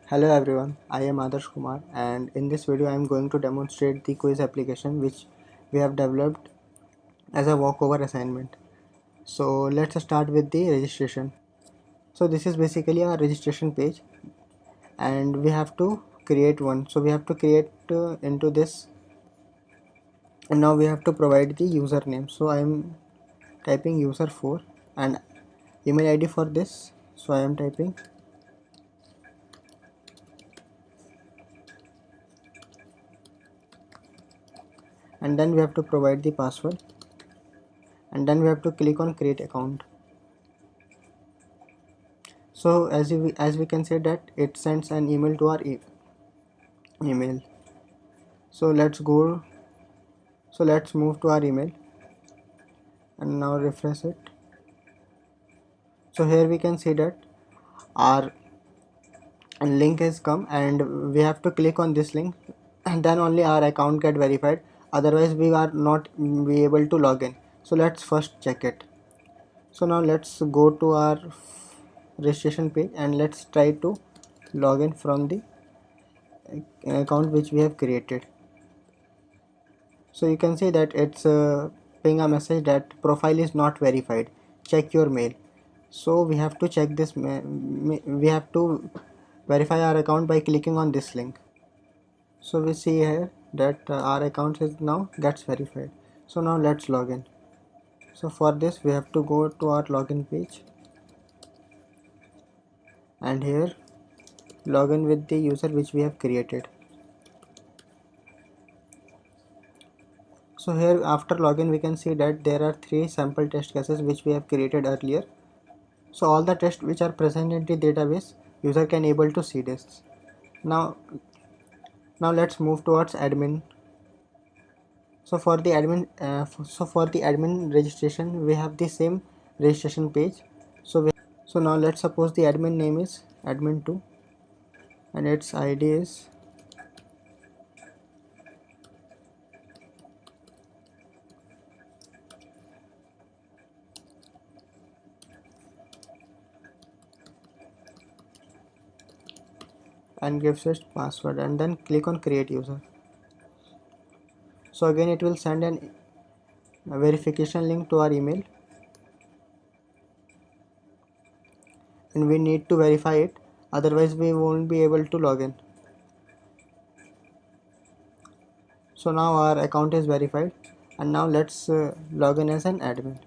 Hello everyone, I am Adarsh Kumar and in this video I am going to demonstrate the quiz application which we have developed as a walkover assignment. So let's start with the registration. So this is basically a registration page and we have to create one. So we have to create into this, and now we have to provide the username. So I am typing user4 and email ID for this. So I am typing, and then we have to provide the password, and then we have to click on create account. So as we can say that it sends an email to our email. So let's move to our email and now refresh it. So here we can see that our link has come and we have to click on this link and then only our account get verified, otherwise we are not be able to log in. So let's first check it. So now let's go to our registration page and let's try to log in from the account which we have created. So you can see that it's ping a message that profile is not verified, check your mail. So we have to check this we have to verify our account by clicking on this link. So we see here that our account is now gets verified. So now let's log in. So for this we have to go to our login page and here log in with the user which we have created. So here after login we can see that there are three sample test cases which we have created earlier. So all the tests which are present in the database, user can able to see this. Now let's move towards admin. So for the admin registration we have the same registration page. So now let's suppose the admin name is admin2 and its ID is and gives its password, and then click on create user. So again it will send a verification link to our email and we need to verify it, otherwise we won't be able to log in. So now our account is verified and now let's log in as an admin.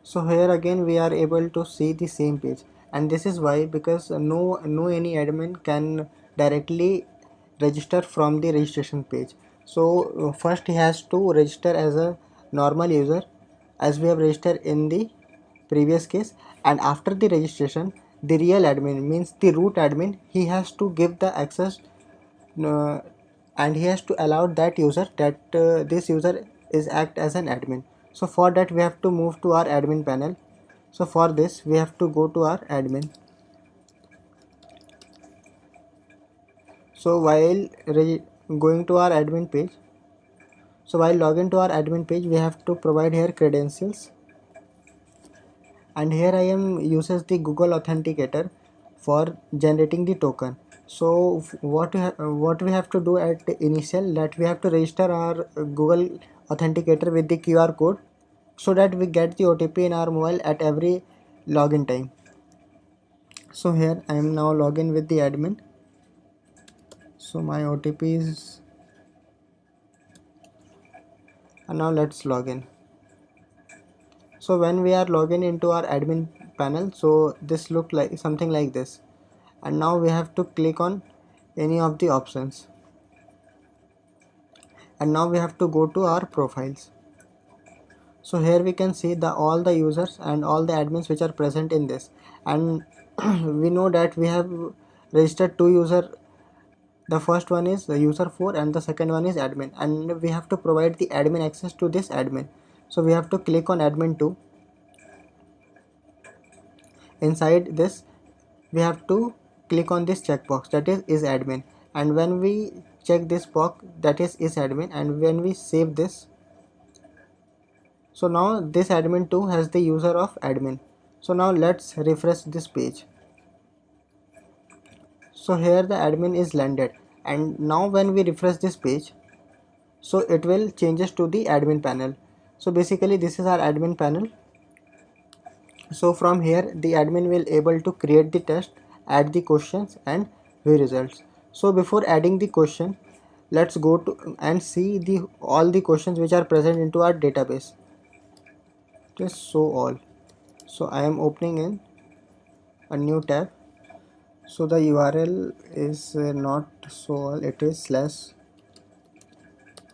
So here again we are able to see the same page, and this is why, because no any admin can directly register from the registration page. So first he has to register as a normal user as we have registered in the previous case, and after the registration the real admin, means the root admin, he has to give the access uh, and he has to allow that user that this user is act as an admin. So for that we have to move to our admin panel. So for this we have to go to our admin. So while going to our admin page, so while login to our admin page we have to provide here credentials, and here I am uses the Google Authenticator for generating the token. So what we have to do at the initial, that we have to register our Google Authenticator with the QR code so that we get the OTP in our mobile at every login time. So here I am now login with the admin. So my OTP is, and now let's log in. So when we are logging into our admin panel, so this look like something like this, and now we have to click on any of the options, and now we have to go to our profiles. So here we can see the all the users and all the admins which are present in this, and we know that we have registered two user. The first one is the user4 and the second one is admin, and we have to provide the admin access to this admin. So we have to click on admin2. Inside this we have to click on this checkbox, that is admin, and when we check this box, that is admin, and when we save this, So now this admin 2 has the user of admin. So now let's refresh this page. So here the admin is landed, and now when we refresh this page, so it will changes to the admin panel. So basically this is our admin panel. So from here the admin will able to create the test, add the questions and view results. So before adding the question, let's go to and see the all the questions which are present into our database. Just show all. So I am opening in a new tab. So the URL is not show all, it is slash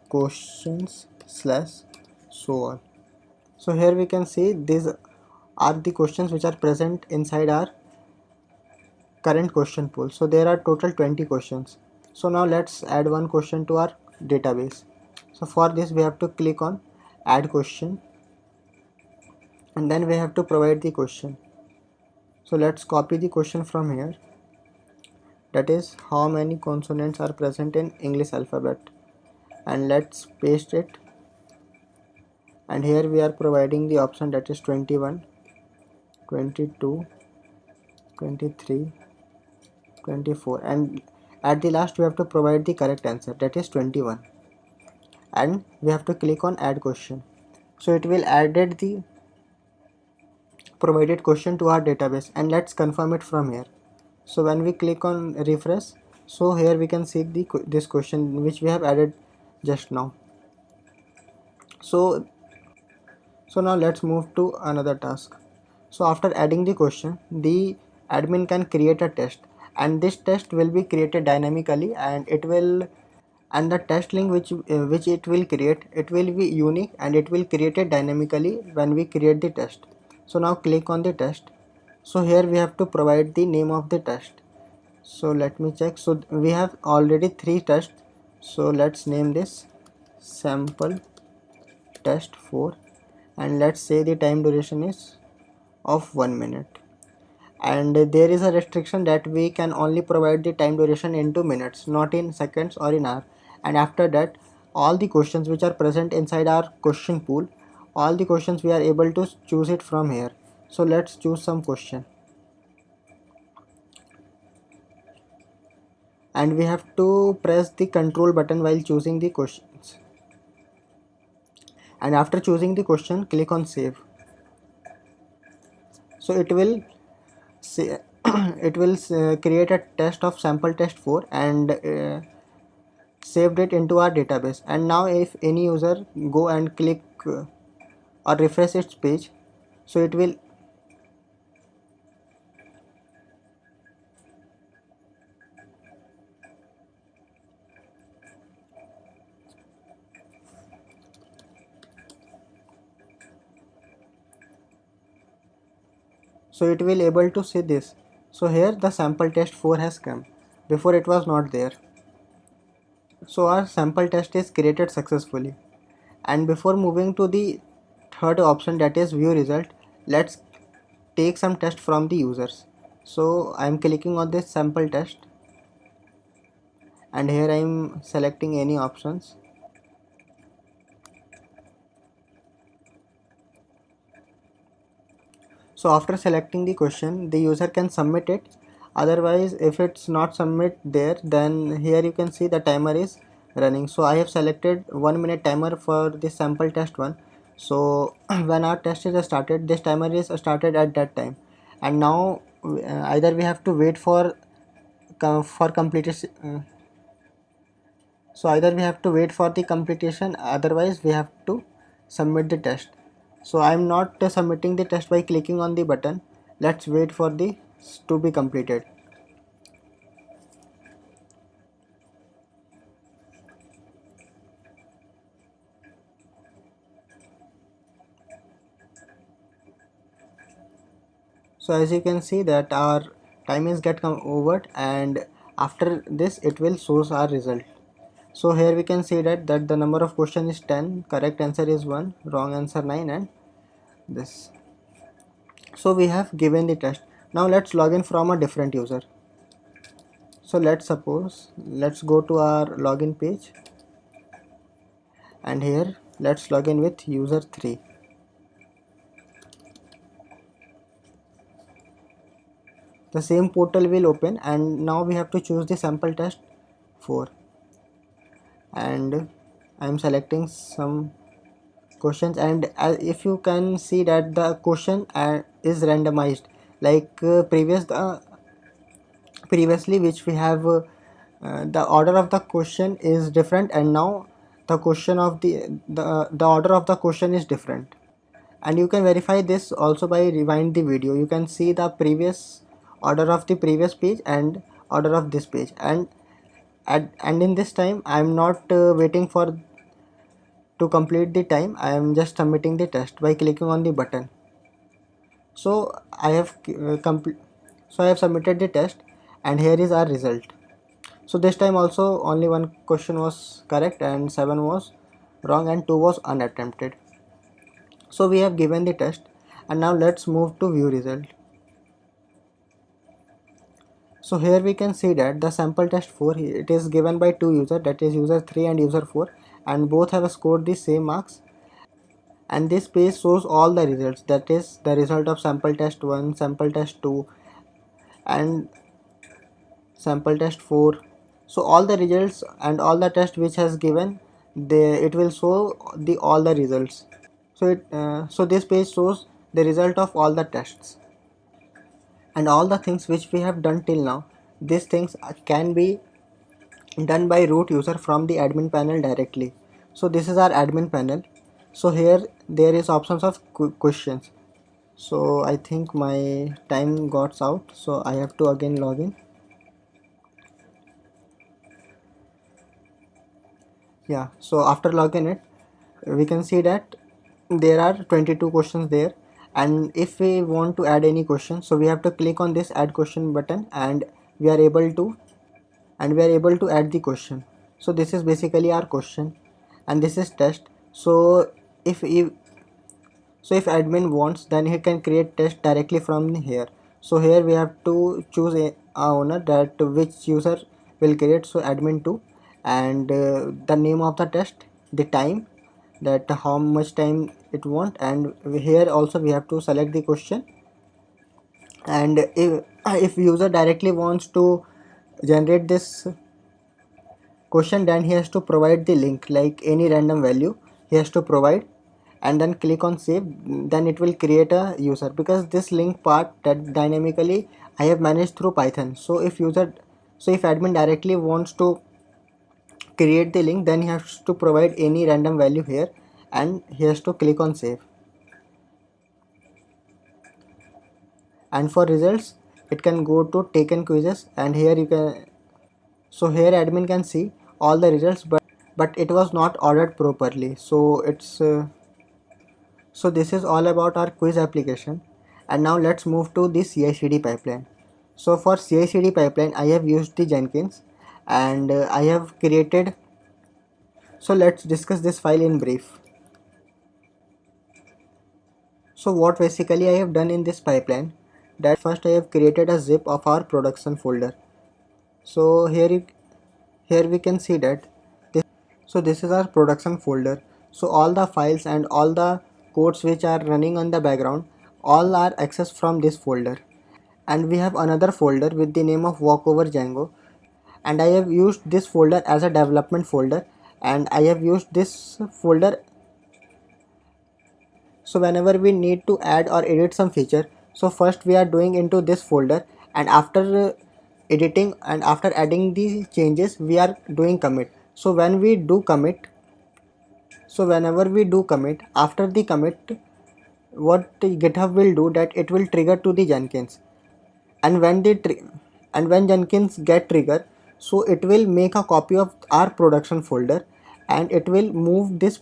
questions slash show all. So here we can see these are the questions which are present inside our current question pool. So there are total 20 questions. So now let's add one question to our database. So for this we have to click on add question, and then we have to provide the question. So let's copy the question from here, that is how many consonants are present in English alphabet, and let's paste it. And here we are providing the option, that is 21, 22, 23, 24, and at the last we have to provide the correct answer, that is 21, and we have to click on add question. So it will added the provided question to our database, and let's confirm it from here. So when we click on refresh, so here we can see this question which we have added just now. So now let's move to another task. So after adding the question, the admin can create a test, and this test will be created dynamically, and it will, and the test link which it will create, it will be unique and it will create it dynamically when we create the test. So now click on the test. So here we have to provide the name of the test. So let me check. So we have already 3 tests. So let's name this sample test 4, and let's say the time duration is of 1 minute, and there is a restriction that we can only provide the time duration into minutes, not in seconds or in hour. And after that, all the questions which are present inside our question pool, all the questions we are able to choose it from here. So let's choose some question, and we have to press the control button while choosing the questions, and after choosing the question, click on save. So it will say it will create a test of sample test 4 and saved it into our database. And now if any user go and click or refresh its page, so it will, so it will able to see this. So here the sample test 4 has come, before it was not there. So our sample test is created successfully. And before moving to the third option, that is view result, let's take some test from the users. So I am clicking on this sample test, and here I am selecting any options. So after selecting the question, the user can submit it. Otherwise, if it's not submit there, then here you can see the timer is running. So I have selected 1 minute timer for the sample test 1. So when our test is started, this timer is started at that time. And now either we have to wait for completion. So either we have to wait for the completion, otherwise we have to submit the test. So I am not submitting the test by clicking on the button. Let's wait for the to be completed. So as you can see that our time is get over, and after this it will shows our result. So here we can see that the number of question is 10, correct answer is 1, wrong answer 9, and this. So we have given the test. Now let's log in from a different user. So let's go to our login page, and here let's log in with user 3. the same portal will open, and now we have to choose the sample test 4, and I am selecting some questions, and if you can see that the question is randomized, like previously which we have the order of the question is different, and now the question of the order of the question is different. And you can verify this also by rewind the video. You can see the previous order of the previous page and order of this page, and in this time I am not waiting for to complete the time. I am just submitting the test by clicking on the button. So I have so I have submitted the test, and here is our result. So this time also only one question was correct and 7 was wrong and 2 was unattempted. So we have given the test, and now let's move to view result. So here we can see that the sample test 4, it is given by two users, that is user 3 and user 4, and both have scored the same marks. And this page shows all the results, that is the result of sample test 1, sample test 2 and sample test 4. So all the results and all the test which has given, it will show the all the results. So this page shows the result of all the tests and all the things which we have done till now. These things can be done by root user from the admin panel directly. So this is our admin panel. So here there is options of questions. So I think my time got out, so I have to again log in. Yeah, so after login it, we can see that there are 22 questions there, and if we want to add any question, so we have to click on this add question button, and we are able to add the question. So this is basically our question, and this is test. So if admin wants, then he can create test directly from here. So here we have to choose a owner, that which user will create, so admin 2, and the name of the test, the time, that how much time it want, and here also we have to select the question. And if user directly wants to generate this question, then he has to provide the link, like any random value he has to provide, and then click on save. Then it will create a user, because this link part that dynamically I have managed through Python. So if admin directly wants to create the link, then he has to provide any random value here, and he has to click on save. And for results, it can go to taken quizzes, and here you can, so here admin can see all the results, but it was not ordered properly. So so this is all about our quiz application. And now let's move to the CI/CD pipeline. So for CI/CD pipeline, I have used the Jenkins, and I have created. So let's discuss this file in brief. So what basically I have done in this pipeline, that first I have created a zip of our production folder. So here we can see that this is our production folder. So all the files and all the codes which are running on the background, all are accessed from this folder. And we have another folder with the name of walkover Django, and I have used this folder as a development folder, and I have used this folder so whenever we need to add or edit some feature, so first we are doing into this folder, and after editing and after adding the changes, we are doing commit. So when we do commit, so whenever we do commit, after the commit, what GitHub will do, that it will trigger to the Jenkins, and when Jenkins get trigger, so it will make a copy of our production folder, and it will move this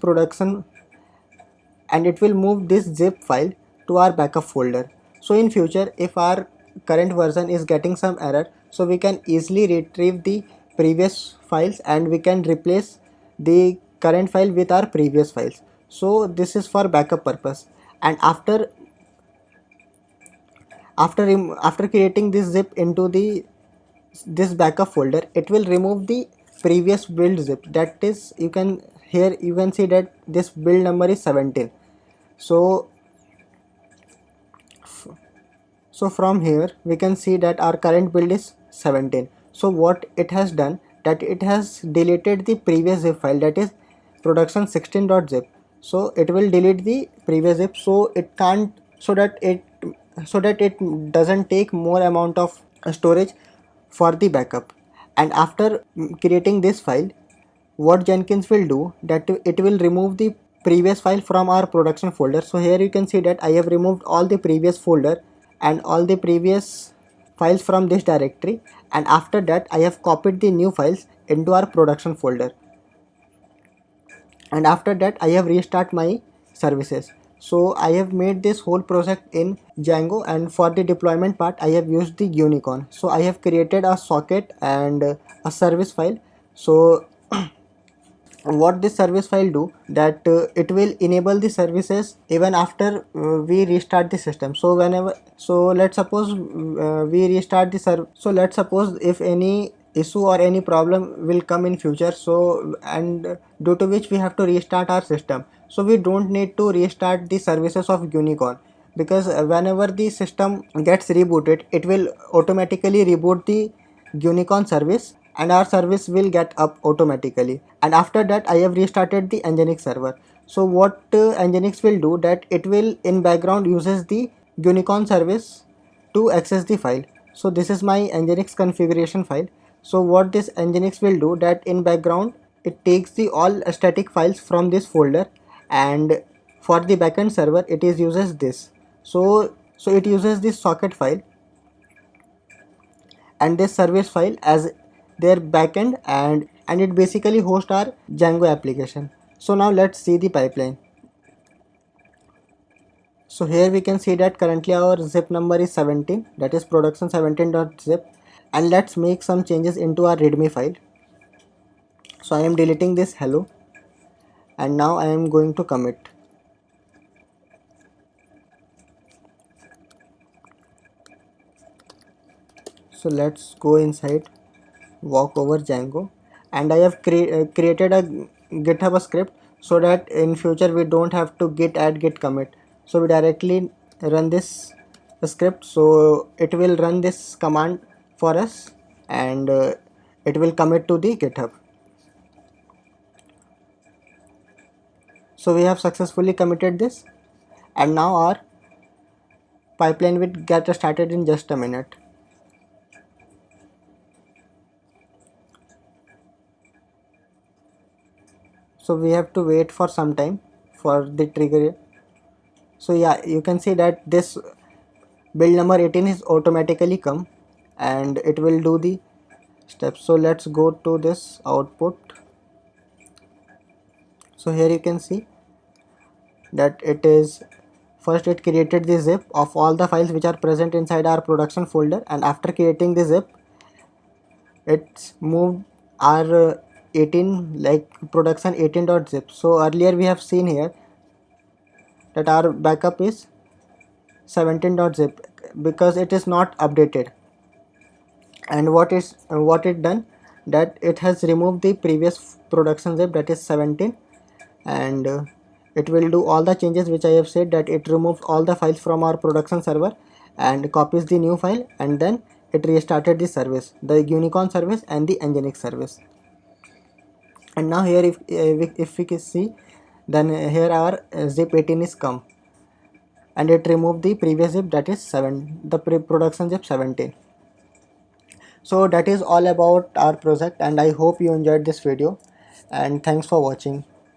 zip file to our backup folder. So in future, if our current version is getting some error, so we can easily retrieve the previous files, and we can replace the current file with our previous files. So this is for backup purpose. And after creating this zip into this backup folder, it will remove the previous build zip, that is, here you can see that this build number is 17. So So from here we can see that our current build is 17. So what it has done, that it has deleted the previous zip file, that is production16.zip. So it will delete the previous zip, so it can't, so that it doesn't take more amount of storage for the backup. And after creating this file, what Jenkins will do, that it will remove the previous file from our production folder. So here you can see that I have removed all the previous folder and all the previous files from this directory, and after that I have copied the new files into our production folder, and after that I have restart my services. So I have made this whole project in Django, and for the deployment part I have used the Unicorn. So I have created a socket and a service file. So what this service file do, that it will enable the services even after we restart the system. So whenever, so let's suppose we restart the so let's suppose if any issue or any problem will come in future, so and due to which we have to restart our system, so we don't need to restart the services of Unicorn, because whenever the system gets rebooted, it will automatically reboot the Unicorn service, and our service will get up automatically. And after that I have restarted the Nginx server. So what Nginx will do, that it will in background uses the Unicorn service to access the file. So this is my Nginx configuration file. So what this Nginx will do, that in background it takes the all static files from this folder, and for the backend server it is uses this. So it uses this socket file and this service file as their backend, and it basically hosts our Django application. So now let's see the pipeline. So here we can see that currently our zip number is 17, that is production17.zip, and let's make some changes into our readme file. So I am deleting this hello, and now I am going to commit. So let's go inside, walk over Django, and I have created a GitHub script, so that in future we don't have to git add git commit. So we directly run this script, so it will run this command for us, and it will commit to the GitHub. So we have successfully committed this, and now our pipeline will get started in just a minute. So we have to wait for some time for the trigger. So yeah, you can see that this build number 18 is automatically come, and it will do the steps. So let's go to this output. So here you can see that it is, first it created the zip of all the files which are present inside our production folder, and after creating the zip, it's moved our 18 like production18.zip. So earlier we have seen here that our backup is 17.zip because it is not updated. And what it done, that it has removed the previous production zip, that is 17, and it will do all the changes which I have said, that it removes all the files from our production server and copies the new file, and then it restarted the service, the Unicorn service and the Nginx service. And now here if we can see, then here our zip 18 is come, and it removed the previous zip, that is the production zip 17. So that is all about our project, and I hope you enjoyed this video, and thanks for watching.